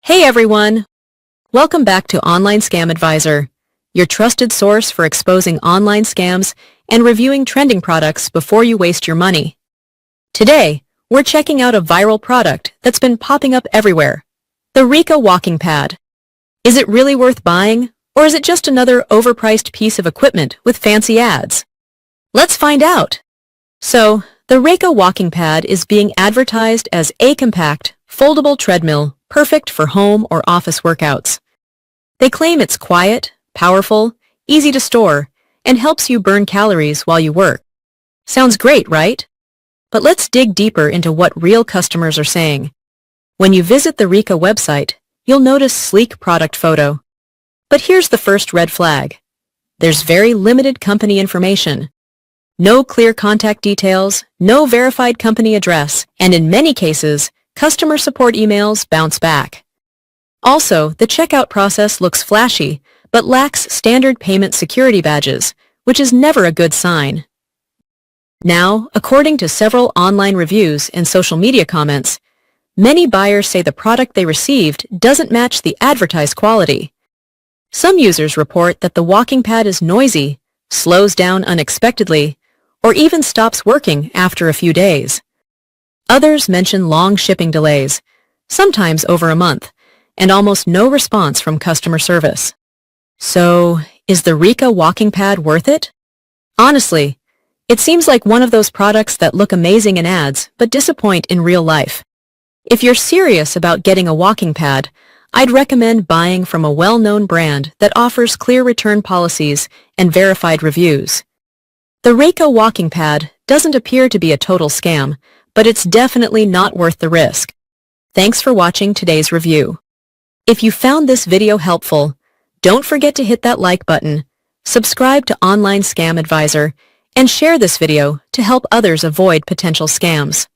Hey everyone! Welcome back to Online Scam Advisor, your trusted source for exposing online scams and reviewing trending products before you waste your money. Today, we're checking out a viral product that's been popping up everywhere, the Reka Walking Pad. Is it really worth buying, or is it just another overpriced piece of equipment with fancy ads? Let's find out! So, the Reka Walking Pad is being advertised as a compact, foldable treadmill perfect for home or office workouts. They claim it's quiet, powerful, easy to store, and helps you burn calories while you work. Sounds great, right? But let's dig deeper into what real customers are saying. When you visit the Reka website, you'll notice sleek product photo. But here's the first red flag. There's very limited company information. No clear contact details, no verified company address, and in many cases, customer support emails bounce back. Also, the checkout process looks flashy, but lacks standard payment security badges, which is never a good sign. Now, according to several online reviews and social media comments, many buyers say the product they received doesn't match the advertised quality. Some users report that the walking pad is noisy, slows down unexpectedly, or even stops working after a few days. Others mention long shipping delays, sometimes over a month, and almost no response from customer service. So, is the Reka Walking Pad worth it? Honestly, it seems like one of those products that look amazing in ads but disappoint in real life. If you're serious about getting a walking pad, I'd recommend buying from a well-known brand that offers clear return policies and verified reviews. The Reka Walking Pad doesn't appear to be a total scam, but it's definitely not worth the risk. Thanks for watching today's review. If you found this video helpful, don't forget to hit that like button, subscribe to Online Scam Advisor, and share this video to help others avoid potential scams.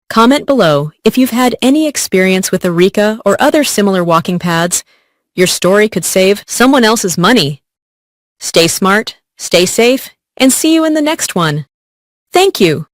Comment below if you've had any experience with a Reka or other similar walking pads. Your story could save someone else's money. Stay smart, stay safe, and see you in the next one. Thank you.